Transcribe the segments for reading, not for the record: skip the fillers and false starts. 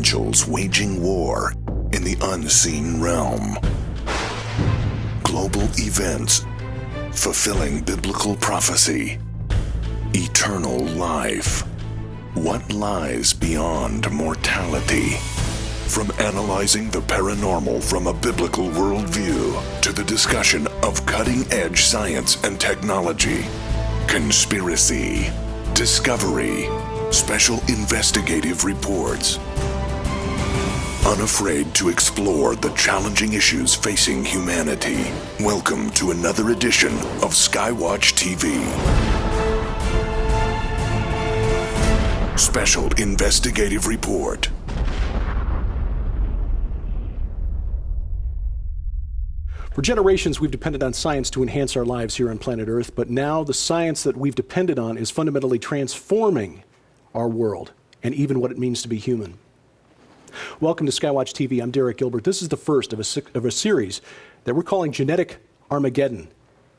angels waging war in the unseen realm. Global events fulfilling biblical prophecy. Eternal life. What lies beyond mortality? From analyzing the paranormal from a biblical worldview to the discussion of cutting-edge science and technology, conspiracy, discovery, special investigative reports. Unafraid to explore the challenging issues facing humanity. Welcome to another edition of SkyWatchTV. Special Investigative Report. For generations, we've depended on science to enhance our lives here on planet Earth, but now the science that we've depended on is fundamentally transforming our world and even what it means to be human. Welcome to SkyWatch TV. I'm Derek Gilbert. This is the first of a series that we're calling Genetic Armageddon,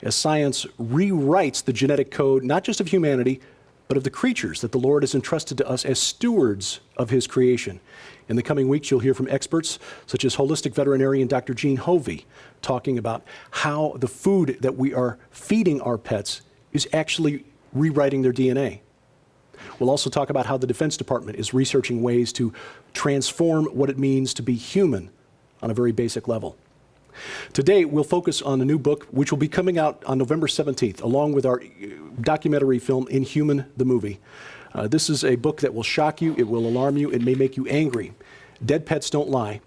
as science rewrites the genetic code, not just of humanity, but of the creatures that the Lord has entrusted to us as stewards of His creation. In the coming weeks, you'll hear from experts such as holistic veterinarian Dr. Gene Hovey, talking about how the food that we are feeding our pets is actually rewriting their DNA. We'll also talk about how the Defense Department is researching ways to transform what it means to be human on a very basic level. Today, we'll focus on a new book which will be coming out on November 17th, along with our documentary film, Inhuman, the movie. This is a book that will shock you, it will alarm you, it may make you angry. Dead Pets Don't Lie.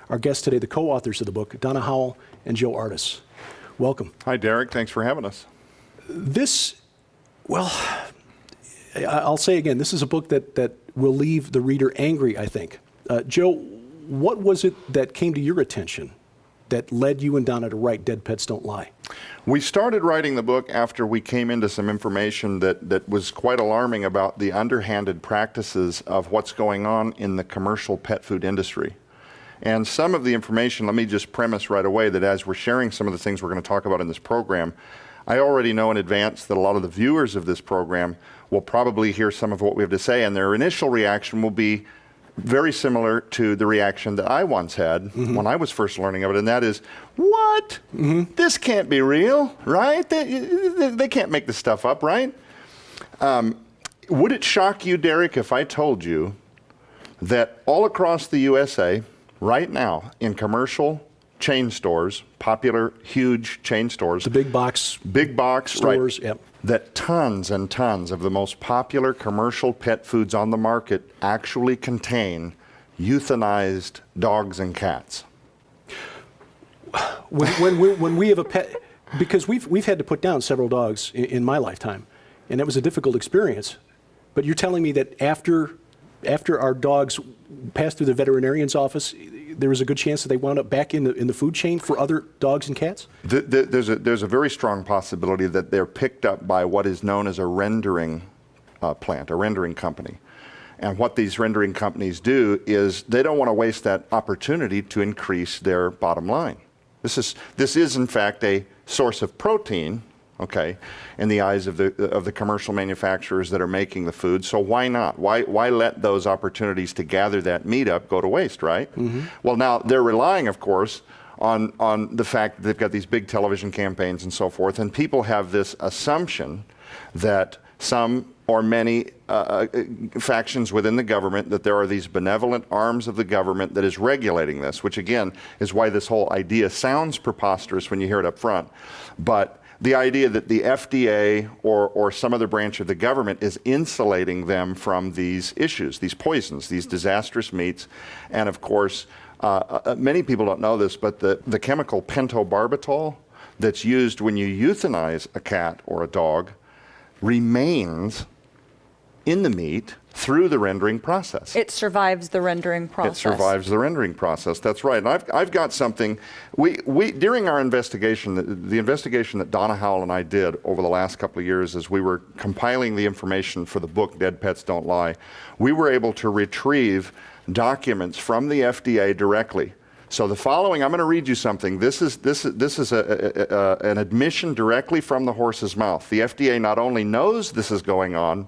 Our guests today, the co-authors of the book, Donna, Howell, and Joe Ardis. Welcome. Hi, Derek. Thanks for having us. I'll say again, this is a book that will leave the reader angry, I think. Joe, what was it that came to your attention that led you and Donna to write Dead Pets Don't Lie? We started writing the book after we came into some information that was quite alarming about the underhanded practices of what's going on in the commercial pet food industry. And some of the information, let me just premise right away that as we're sharing some of the things we're going to talk about in this program, I already know in advance that a lot of the viewers of this program will probably hear some of what we have to say, and their initial reaction will be very similar to the reaction that I once had when I was first learning of it, and that is, what? This can't be real, right? They can't make this stuff up, right? Would it shock you, Derek, if I told you that all across the USA, right now, in commercial chain stores, popular, huge chain stores. The big box stores, right, yep. That tons and tons of the most popular commercial pet foods on the market actually contain euthanized dogs and cats. When we have a pet, because we've had to put down several dogs in my lifetime, and it was a difficult experience. But you're telling me that after our dogs passed through the veterinarian's office, there was a good chance that they wound up back in the food chain for other dogs and cats? There's a very strong possibility that they're picked up by what is known as a rendering plant, a rendering company. And what these rendering companies do is they don't want to waste that opportunity to increase their bottom line. This is in fact a source of protein, okay, in the eyes of the commercial manufacturers that are making the food. So why not? Why let those opportunities to gather that meat up go to waste, right? Well, now they're relying, of course, on the fact that they've got these big television campaigns and so forth, and people have this assumption that some or many factions within the government, that there are these benevolent arms of the government that is regulating this, which again is why this whole idea sounds preposterous when you hear it up front. But the idea that the FDA or some other branch of the government is insulating them from these issues, these poisons, these disastrous meats. And of course, many people don't know this, but the chemical pentobarbital that's used when you euthanize a cat or a dog remains in the meat through the rendering process. It survives the rendering process. It survives the rendering process, that's right. And I've got something, we during our investigation, the investigation that Donna, Howell, and I did over the last couple of years as we were compiling the information for the book, Dead Pets Don't Lie, we were able to retrieve documents from the FDA directly. So the following, I'm going to read you something. This is an admission directly from the horse's mouth. The FDA not only knows this is going on,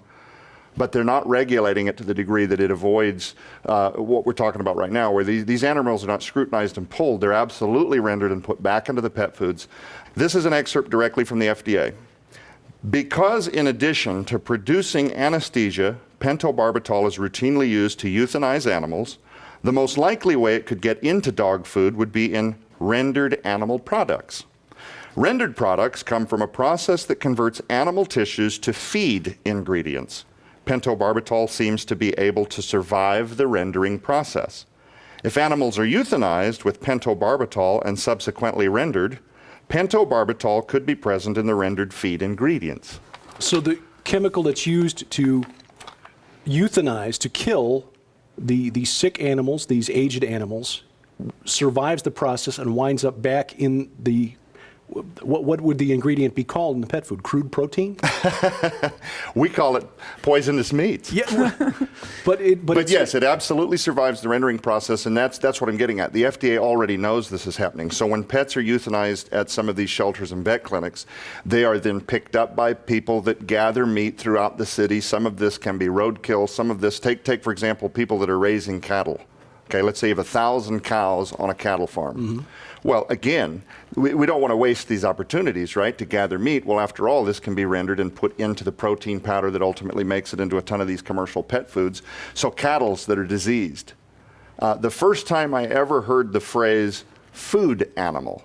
but they're not regulating it to the degree that it avoids what we're talking about right now, where these animals are not scrutinized and pulled. They're absolutely rendered and put back into the pet foods. This is an excerpt directly from the FDA. Because in addition to producing anesthesia, pentobarbital is routinely used to euthanize animals, the most likely way it could get into dog food would be in rendered animal products. Rendered products come from a process that converts animal tissues to feed ingredients. Pentobarbital seems to be able to survive the rendering process. If animals are euthanized with pentobarbital and subsequently rendered, pentobarbital could be present in the rendered feed ingredients. So the chemical that's used to euthanize, to kill these sick animals, these aged animals, survives the process and winds up back in the, what would the ingredient be called in the pet food? Crude protein? We call it poisonous meats. Yeah, but yes, it absolutely survives the rendering process, and that's what I'm getting at. The FDA already knows this is happening. So when pets are euthanized at some of these shelters and vet clinics, they are then picked up by people that gather meat throughout the city. Some of this can be roadkill. Some of this, take for example, people that are raising cattle. Okay, let's say you have 1,000 cows on a cattle farm. Mm-hmm. Well, again, we don't want to waste these opportunities, right, to gather meat. Well, after all, this can be rendered and put into the protein powder that ultimately makes it into a ton of these commercial pet foods. So cattle that are diseased. The first time I ever heard the phrase food animal,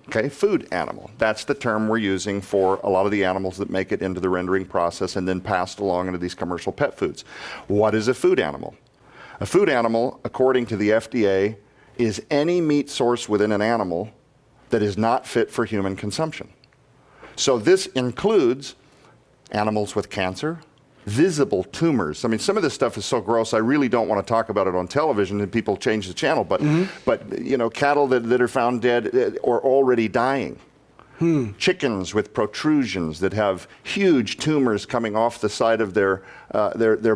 okay, food animal, that's the term we're using for a lot of the animals that make it into the rendering process and then passed along into these commercial pet foods. What is a food animal? A food animal, according to the FDA, is any meat source within an animal that is not fit for human consumption. So this includes animals with cancer, visible tumors. I mean, some of this stuff is so gross, I really don't want to talk about it on television and people change the channel, but you know, cattle that are found dead or already dying. Chickens with protrusions that have huge tumors coming off the side of their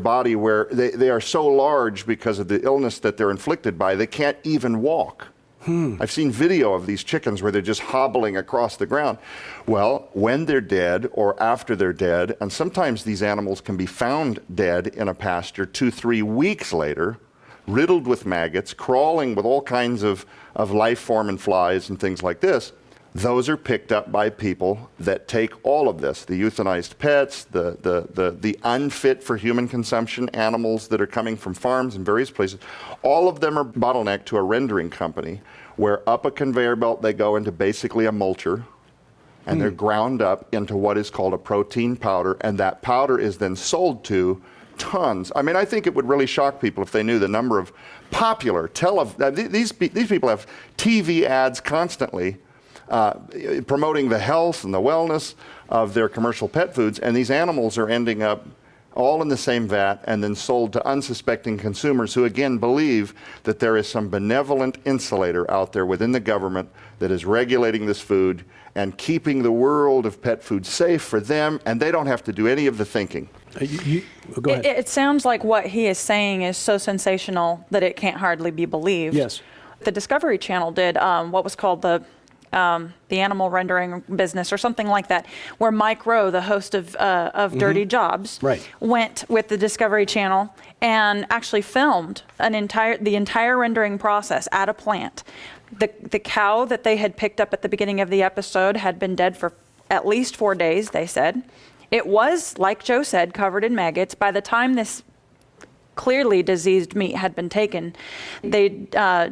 body, where they are so large because of the illness that they're inflicted by, they can't even walk. I've seen video of these chickens where they're just hobbling across the ground. Well, when they're dead or after they're dead, and sometimes these animals can be found dead in a pasture 2-3 weeks later, riddled with maggots, crawling with all kinds of life form and flies and things like this. Those are picked up by people that take all of this, the euthanized pets, the unfit for human consumption animals that are coming from farms and various places. All of them are bottlenecked to a rendering company where up a conveyor belt they go into basically a mulcher, and they're ground up into what is called a protein powder, and that powder is then sold to tons. I mean, I think it would really shock people if they knew the number of popular these people have TV ads constantly promoting the health and the wellness of their commercial pet foods, and these animals are ending up all in the same vat and then sold to unsuspecting consumers who again believe that there is some benevolent insulator out there within the government that is regulating this food and keeping the world of pet food safe for them, and they don't have to do any of the thinking. Go ahead. It sounds like what he is saying is so sensational that it can't hardly be believed. Yes. The Discovery Channel did what was called the animal rendering business or something like that, where Mike Rowe, the host of Dirty Jobs, went with the Discovery Channel and actually filmed the entire rendering process at a plant. The cow that they had picked up at the beginning of the episode had been dead for at least 4 days, they said. It was, like Joe said, covered in maggots. By the time this clearly diseased meat had been taken, they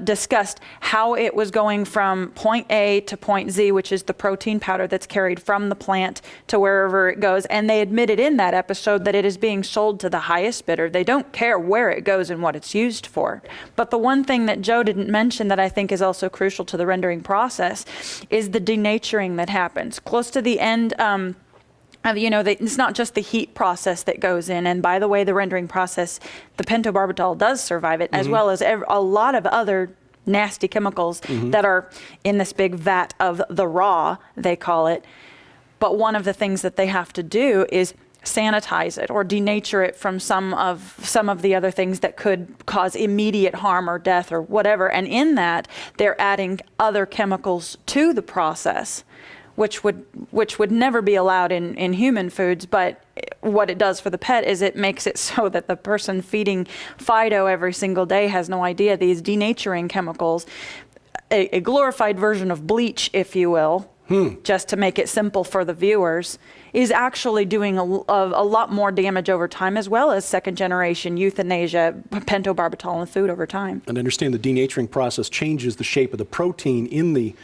discussed how it was going from point A to point Z, which is the protein powder that's carried from the plant to wherever it goes. And they admitted in that episode that it is being sold to the highest bidder. They don't care where it goes and what it's used for. But the one thing that Joe didn't mention that I think is also crucial to the rendering process is the denaturing that happens. Close to the end, it's not just the heat process that goes in. And by the way, the rendering process, the pentobarbital does survive it, as well as a lot of other nasty chemicals that are in this big vat of the raw, they call it. But one of the things that they have to do is sanitize it or denature it from some of the other things that could cause immediate harm or death or whatever. And in that, they're adding other chemicals to the process, which would never be allowed in human foods, but what it does for the pet is it makes it so that the person feeding Fido every single day has no idea these denaturing chemicals, a glorified version of bleach, if you will, just to make it simple for the viewers, is actually doing a lot more damage over time, as well as second generation euthanasia, pentobarbital in food over time. And understand the denaturing process changes the shape of the protein in the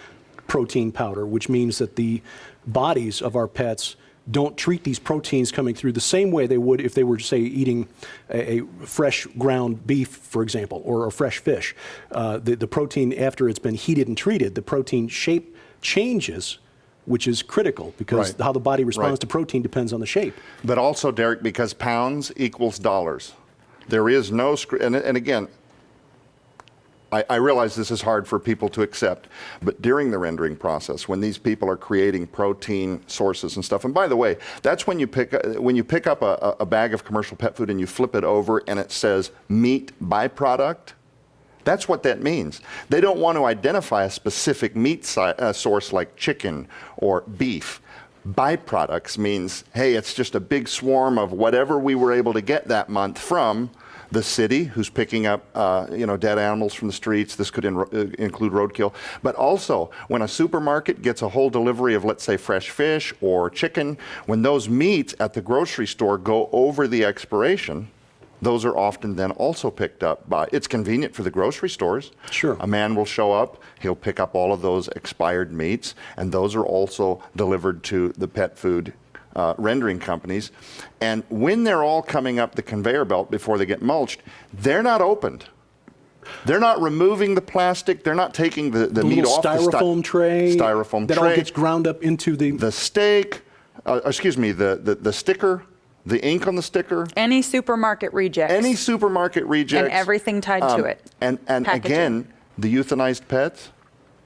protein powder, which means that the bodies of our pets don't treat these proteins coming through the same way they would if they were, say, eating a fresh ground beef, for example, or a fresh fish. The protein, after it's been heated and treated, the protein shape changes, which is critical because how the body responds to protein depends on the shape. But also, Derek, because pounds equals dollars. There is no, and again, I realize this is hard for people to accept, but during the rendering process, when these people are creating protein sources and stuff, and by the way, that's when you pick up a bag of commercial pet food and you flip it over and it says meat byproduct, that's what that means. They don't want to identify a specific meat source like chicken or beef. Byproducts means, hey, it's just a big swarm of whatever we were able to get that month from the city, who's picking up dead animals from the streets. This could include roadkill. But also, when a supermarket gets a whole delivery of, let's say, fresh fish or chicken, when those meats at the grocery store go over the expiration, those are often then also picked up by, it's convenient for the grocery stores. Sure. A man will show up, he'll pick up all of those expired meats, and those are also delivered to the pet food rendering companies. And when they're all coming up the conveyor belt before they get mulched, they're not opened. They're not removing the plastic. They're not taking the meat off styrofoam tray. Styrofoam that tray. all gets ground up into the steak. The sticker. The ink on the sticker. Any supermarket rejects. Any supermarket rejects. And everything tied to it. And again, the euthanized pets,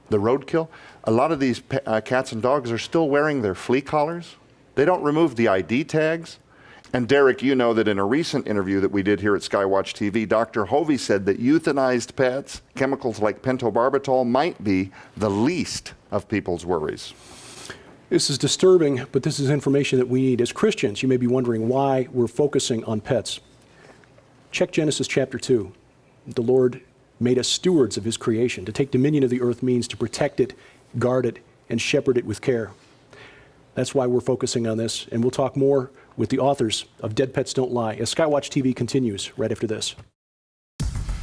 the roadkill, a lot of these cats and dogs are still wearing their flea collars. They don't remove the ID tags. And Derek, you know that in a recent interview that we did here at SkyWatchTV, Dr. Hovey said that euthanized pets, chemicals like pentobarbital, might be the least of people's worries. This is disturbing, but this is information that we need. As Christians, you may be wondering why we're focusing on pets. Check Genesis chapter 2. The Lord made us stewards of his creation. To take dominion of the earth means to protect it, guard it, and shepherd it with care. That's why we're focusing on this, and we'll talk more with the authors of Dead Pets Don't Lie as Skywatch TV continues right after this.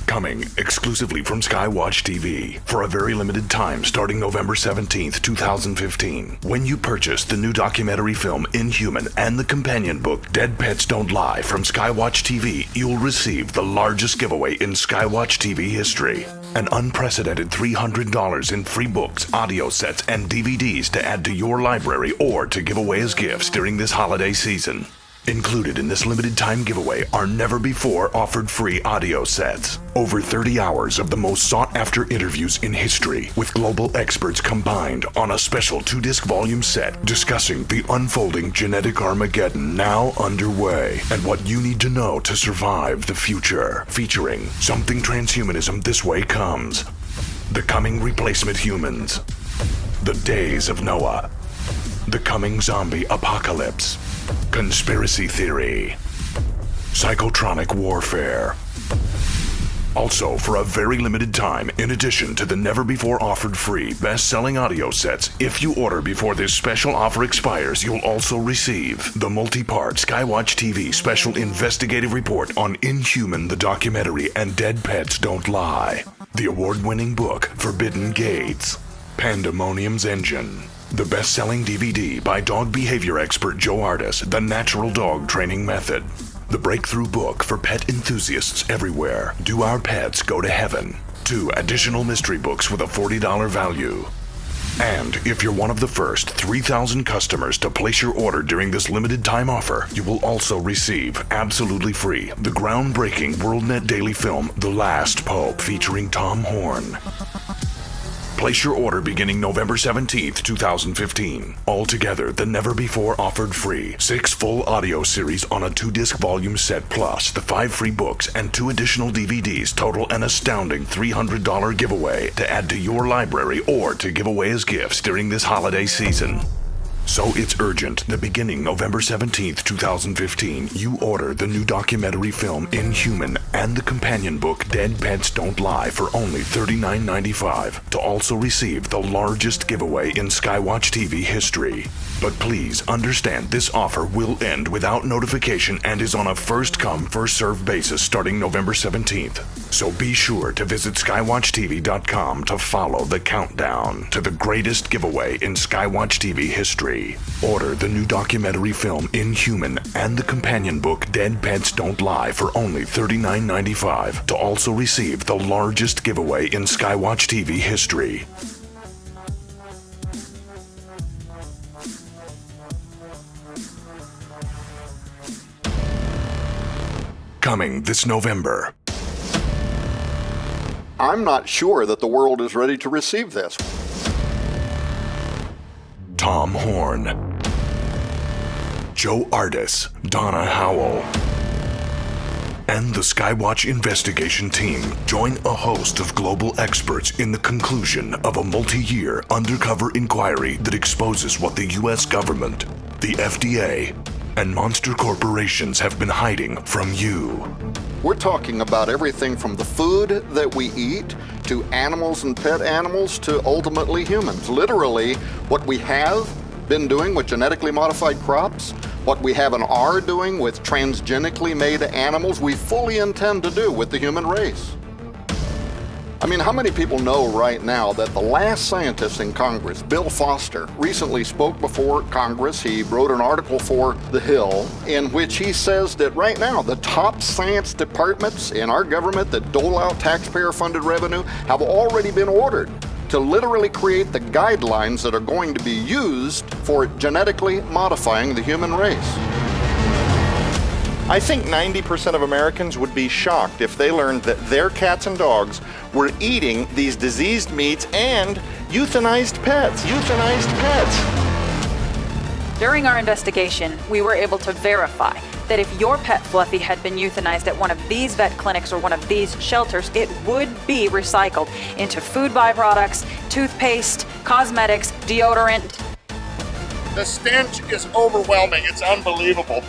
Coming exclusively from Skywatch TV for a very limited time starting November 17th, 2015. When you purchase the new documentary film Inhuman and the companion book Dead Pets Don't Lie from Skywatch TV, you'll receive the largest giveaway in Skywatch TV history. An unprecedented $300 in free books, audio sets, and DVDs to add to your library or to give away as gifts during this holiday season. Included in this limited time giveaway are never before offered free audio sets. Over 30 hours of the most sought after interviews in history with global experts combined on a special 2-disc volume set discussing the unfolding genetic Armageddon now underway and what you need to know to survive the future. Featuring Something Transhumanism This Way Comes, The Coming Replacement Humans, The Days of Noah, The Coming Zombie Apocalypse, Conspiracy Theory, Psychotronic Warfare. Also, for a very limited time, in addition to the never-before-offered free best-selling audio sets, if you order before this special offer expires, you'll also receive the multi-part Skywatch TV special investigative report on Inhuman the documentary and Dead Pets Don't Lie, the award-winning book Forbidden Gates, Pandemonium's Engine, the best-selling DVD by dog behavior expert Joe Ardis, The Natural Dog Training Method. The breakthrough book for pet enthusiasts everywhere, Do Our Pets Go to Heaven? 2 additional mystery books with a $40 value. And if you're one of the first 3,000 customers to place your order during this limited time offer, you will also receive, absolutely free, the groundbreaking WorldNet daily film, The Last Pope, featuring Tom Horn. Place your order beginning November 17th, 2015. Altogether, the never-before-offered free 6 full audio series on a 2-disc volume set plus the 5 free books and 2 additional DVDs total an astounding $300 giveaway to add to your library or to give away as gifts during this holiday season. So it's urgent that beginning November 17th, 2015, you order the new documentary film Inhuman and the companion book Dead Pets Don't Lie for only $39.95 to also receive the largest giveaway in SkyWatch TV history. But please understand this offer will end without notification and is on a first-come, first-served basis starting November 17th. So be sure to visit SkyWatchTV.com to follow the countdown to the greatest giveaway in SkyWatch TV history. Order the new documentary film Inhuman and the companion book Dead Pets Don't Lie for only $39.95 to also receive the largest giveaway in SkyWatch TV history. Coming this November. I'm not sure that the world is ready to receive this. Tom Horn, Joe Ardis, Donna Howell, and the SkyWatch investigation team join a host of global experts in the conclusion of a multi-year undercover inquiry that exposes what the U.S. government, the FDA, and monster corporations have been hiding from you. We're talking about everything from the food that we eat to animals and pet animals to ultimately humans. Literally, what we have been doing with genetically modified crops, what we have and are doing with transgenically made animals, we fully intend to do with the human race. I mean, how many people know right now that the last scientist in Congress, Bill Foster, recently spoke before Congress. He wrote an article for The Hill in which he says that right now the top science departments in our government that dole out taxpayer-funded revenue have already been ordered to literally create the guidelines that are going to be used for genetically modifying the human race. I think 90% of Americans would be shocked if they learned that their cats and dogs were eating these diseased meats and euthanized pets. Euthanized pets. During our investigation, we were able to verify that if your pet Fluffy had been euthanized at one of these vet clinics or one of these shelters, it would be recycled into food byproducts, toothpaste, cosmetics, deodorant. The stench is overwhelming. It's unbelievable.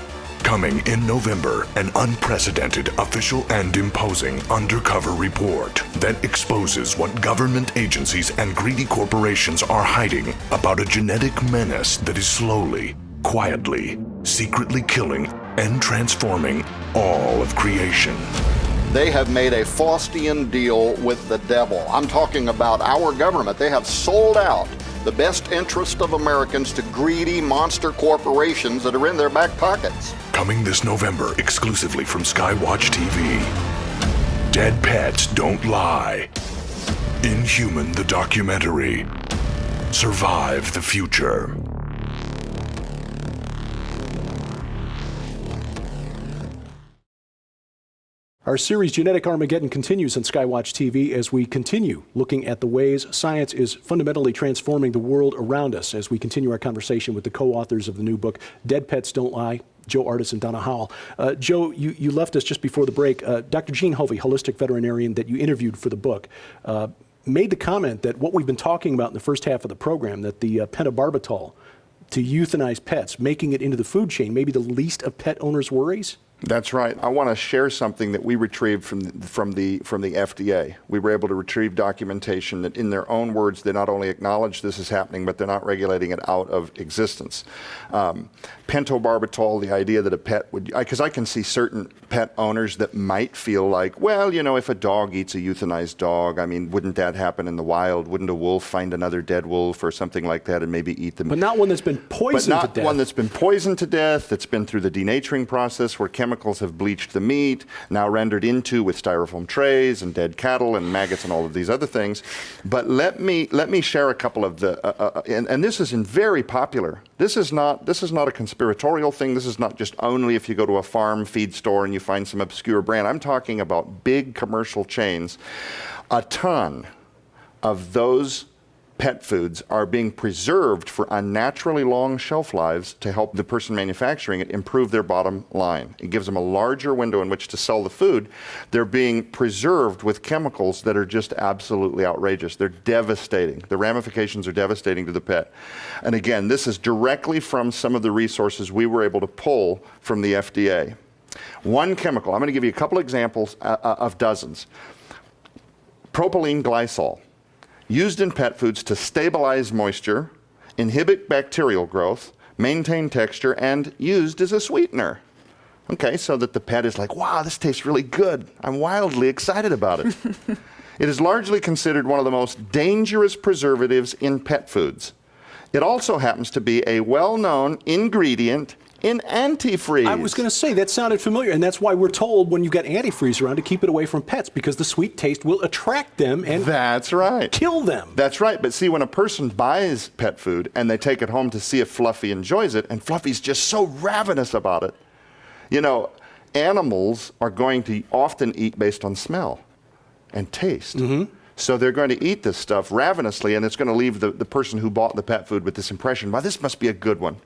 Coming in November, an unprecedented, official and imposing undercover report that exposes what government agencies and greedy corporations are hiding about a genetic menace that is slowly, quietly, secretly killing and transforming all of creation. They have made a Faustian deal with the devil. I'm talking about our government. They have sold out the best interest of Americans to greedy monster corporations that are in their back pockets. Coming this November exclusively from SkyWatch TV. Dead Pets Don't Lie. Inhuman the documentary. Survive the future. Our series Genetic Armageddon continues on SkyWatch TV as we continue looking at the ways science is fundamentally transforming the world around us as we continue our conversation with the co-authors of the new book, Dead Pets Don't Lie, Joe Ardis and Donna Howell. Joe, you left us just before the break. Dr. Gene Hovey, holistic veterinarian that you interviewed for the book, made the comment that what we've been talking about in the first half of the program, that the pentobarbital to euthanize pets, making it into the food chain, maybe the least of pet owners' worries? That's right. I want to share something that we retrieved from the FDA. We were able to retrieve documentation that, in their own words, they not only acknowledge this is happening, but they're not regulating it out of existence. Pentobarbital, the idea that a pet would, because I can see certain pet owners that might feel like, well, you know, if a dog eats a euthanized dog, I mean, wouldn't that happen in the wild? Wouldn't a wolf find another dead wolf or something like that and maybe eat them? But not one that's been poisoned to death. But not one that's been poisoned to death, that's been through the denaturing process where chemicals have bleached the meat, now rendered into with styrofoam trays and dead cattle and maggots and all of these other things. But let me share a couple of the, and this is very popular. This is not a conspiratorial thing. This is not just only if you go to a farm feed store and you find some obscure brand. I'm talking about big commercial chains. A ton of those pet foods are being preserved for unnaturally long shelf lives to help the person manufacturing it improve their bottom line. It gives them a larger window in which to sell the food. They're being preserved with chemicals that are just absolutely outrageous. They're devastating. The ramifications are devastating to the pet. And again, this is directly from some of the resources we were able to pull from the FDA. One chemical, I'm going to give you a couple examples of dozens. Propylene glycol, used in pet foods to stabilize moisture, inhibit bacterial growth, maintain texture, and used as a sweetener. Okay, so that the pet is like, wow, this tastes really good. I'm wildly excited about it. It is largely considered one of the most dangerous preservatives in pet foods. It also happens to be a well-known ingredient in antifreeze. I was going to say, that sounded familiar, and that's why we're told when you get antifreeze around to keep it away from pets, because the sweet taste will attract them and that's right. Kill them. That's right, but see, when a person buys pet food and they take it home to see if Fluffy enjoys it, and Fluffy's just so ravenous about it, you know, animals are going to often eat based on smell and taste. Mm-hmm. So they're going to eat this stuff ravenously, and it's going to leave the person who bought the pet food with this impression, wow, this must be a good one.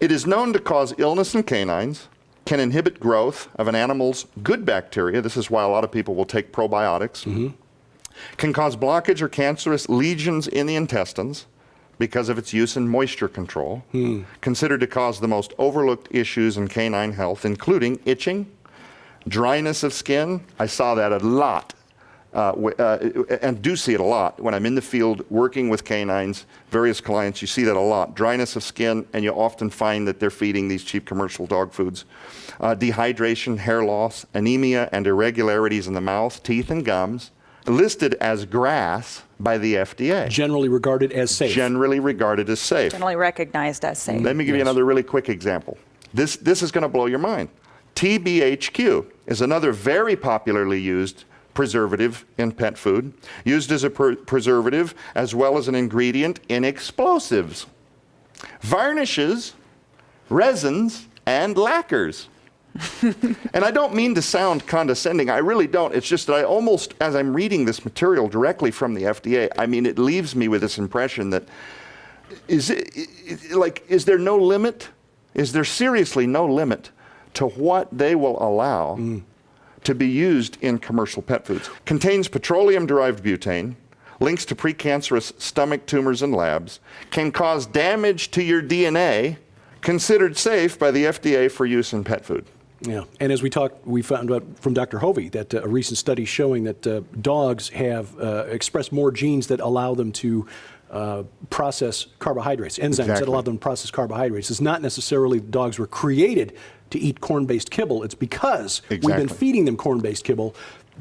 It is known to cause illness in canines, can inhibit growth of an animal's good bacteria. This is why a lot of people will take probiotics. Mm-hmm. Can cause blockage or cancerous lesions in the intestines because of its use in moisture control. Considered to cause the most overlooked issues in canine health, including itching, dryness of skin. I saw that a lot. And do see it a lot when I'm in the field working with canines, various clients. You see that a lot. Dryness of skin, and you often find that they're feeding these cheap commercial dog foods. Dehydration, hair loss, anemia, and irregularities in the mouth, teeth, and gums, listed as GRAS by the FDA. Generally regarded as safe. Generally regarded as safe. Generally recognized as safe. Let me give you another really quick example. This is going to blow your mind. TBHQ is another very popularly used preservative in pet food, used as a preservative as well as an ingredient in explosives, varnishes, resins, and lacquers. And I don't mean to sound condescending, I really don't. It's just that I almost, as I'm reading this material directly from the FDA, I mean, it leaves me with this impression that, is there no limit? Is there seriously no limit to what they will allow to be used in commercial pet foods? Contains petroleum-derived butane, links to precancerous stomach tumors in labs, can cause damage to your DNA, considered safe by the FDA for use in pet food. Yeah, and as we talked, we found out from Dr. Hovey that a recent study showing that dogs have expressed more genes that allow them to process carbohydrates, enzymes that allow them to process carbohydrates. It's not necessarily dogs were created to eat corn-based kibble. It's because we've been feeding them corn-based kibble.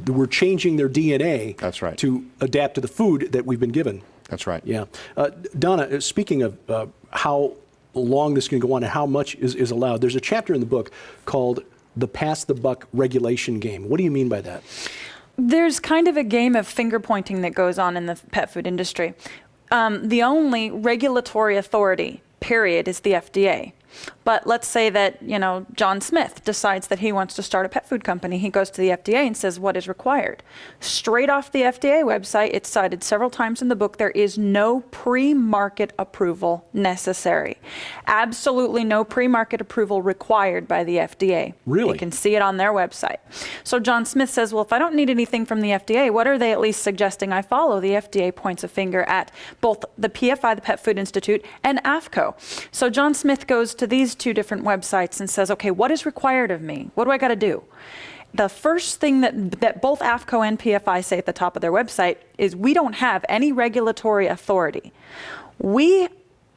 We're changing their DNA to adapt to the food that we've been given. That's right. Yeah. Donna, speaking of how long this can go on and how much is allowed, there's a chapter in the book called The Pass the Buck Regulation Game. What do you mean by that? There's kind of a game of finger pointing that goes on in the pet food industry. The only regulatory authority, period, is the FDA. But let's say that, you know, John Smith decides that he wants to start a pet food company. He goes to the FDA and says, what is required? Straight off the FDA website, it's cited several times in the book, there is no pre-market approval necessary. Absolutely no pre-market approval required by the FDA. Really? You can see it on their website. So John Smith says, well, if I don't need anything from the FDA, what are they at least suggesting I follow? The FDA points a finger at both the PFI, the Pet Food Institute, and AFCO. So John Smith goes to these two different websites and says, okay, what is required of me? What do I got to do? The first thing that both AFCO and PFI say at the top of their website is we don't have any regulatory authority. We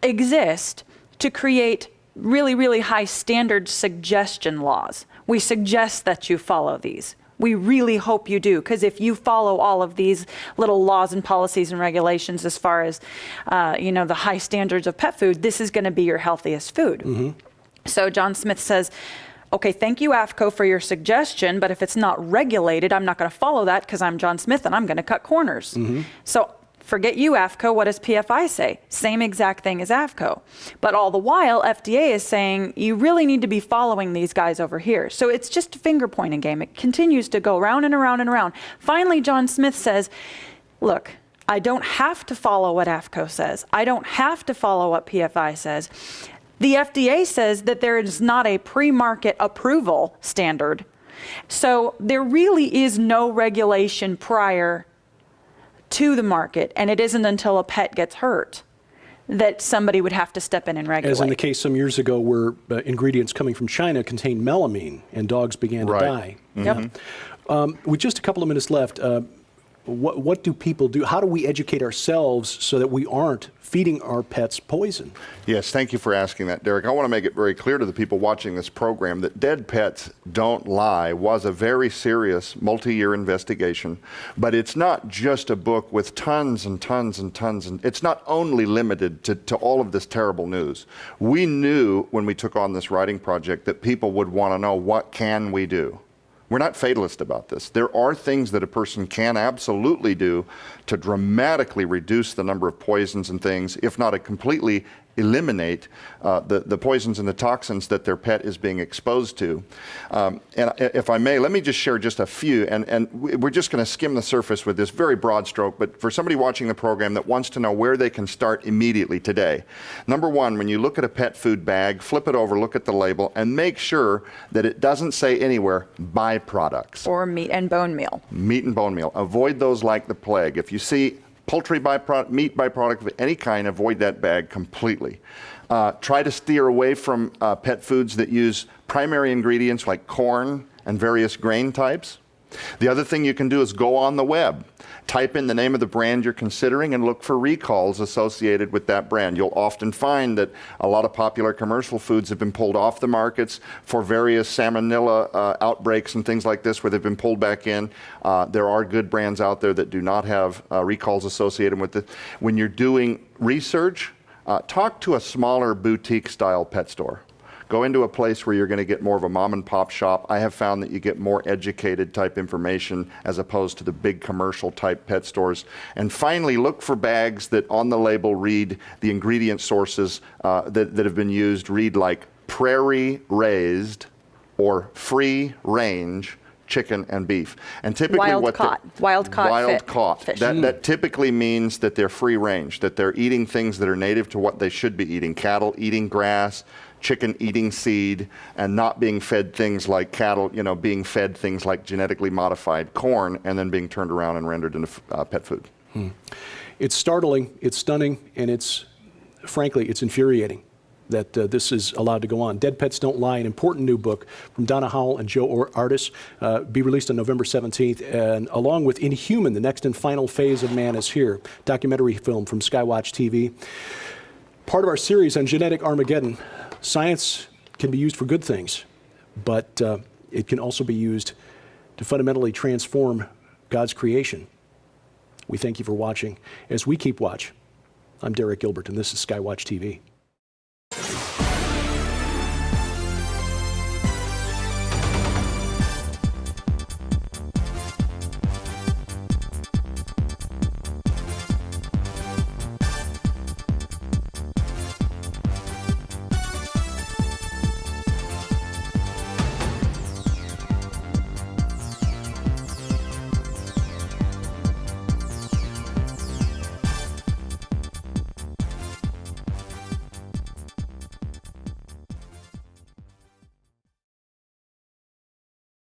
exist to create really, really high standard suggestion laws. We suggest that you follow these. We really hope you do, because if you follow all of these little laws and policies and regulations as far as, the high standards of pet food, this is going to be your healthiest food. Mm-hmm. So John Smith says, okay, thank you, AFCO, for your suggestion, but if it's not regulated, I'm not going to follow that because I'm John Smith and I'm going to cut corners. Mm-hmm. So forget you, AFCO. What does PFI say? Same exact thing as AFCO. But all the while, FDA is saying, you really need to be following these guys over here. So it's just a finger-pointing game. It continues to go round and around and around. Finally, John Smith says, look, I don't have to follow what AFCO says. I don't have to follow what PFI says. The FDA says that there is not a pre-market approval standard. So there really is no regulation prior to the market, and it isn't until a pet gets hurt that somebody would have to step in and regulate. As in the case some years ago where ingredients coming from China contained melamine and dogs began to die. Yep. With just a couple of minutes left, what do people do? How do we educate ourselves so that we aren't feeding our pets poison? Yes, thank you for asking that, Derek. I want to make it very clear to the people watching this program that Dead Pets Don't Lie was a very serious multi-year investigation, but it's not just a book with tons and tons and tons, and it's not only limited to all of this terrible news. We knew when we took on this writing project that people would want to know, what can we do? We're not fatalist about this. There are things that a person can absolutely do to dramatically reduce the number of poisons and things, if not completely eliminate the poisons and the toxins that their pet is being exposed to. And if I may, let me just share just a few, and we're just going to skim the surface with this very broad stroke, but for somebody watching the program that wants to know where they can start immediately today. Number one, when you look at a pet food bag, flip it over, look at the label, and make sure that it doesn't say anywhere byproducts. Or meat and bone meal. Meat and bone meal. Avoid those like the plague. If you see poultry byproduct, meat byproduct of any kind, avoid that bag completely. Try to steer away from pet foods that use primary ingredients like corn and various grain types. The other thing you can do is go on the web. Type in the name of the brand you're considering and look for recalls associated with that brand. You'll often find that a lot of popular commercial foods have been pulled off the markets for various salmonella outbreaks and things like this where they've been pulled back in. There are good brands out there that do not have recalls associated with it. When you're doing research, talk to a smaller boutique-style pet store. Go into a place where you're going to get more of a mom and pop shop. I have found that you get more educated type information as opposed to the big commercial type pet stores. And finally, look for bags that on the label read the ingredient sources that have been used, read like prairie raised or free range chicken and beef. And typically wild caught fish. That typically means that they're free range, that they're eating things that are native to what they should be eating. Cattle eating grass, chicken eating seed, and not being fed things like cattle, being fed things like genetically modified corn and then being turned around and rendered into pet food. It's startling, it's stunning, and frankly, it's infuriating that this is allowed to go on. Dead Pets Don't Lie, an important new book from Donna, Howell, and Joe Ardis, be released on November 17th, and along with Inhuman, the next and final phase of man is here, documentary film from SkyWatchTV. Part of our series on genetic Armageddon. Science can be used for good things, but it can also be used to fundamentally transform God's creation. We thank you for watching. As we keep watch, I'm Derek Gilbert, and this is SkyWatch TV.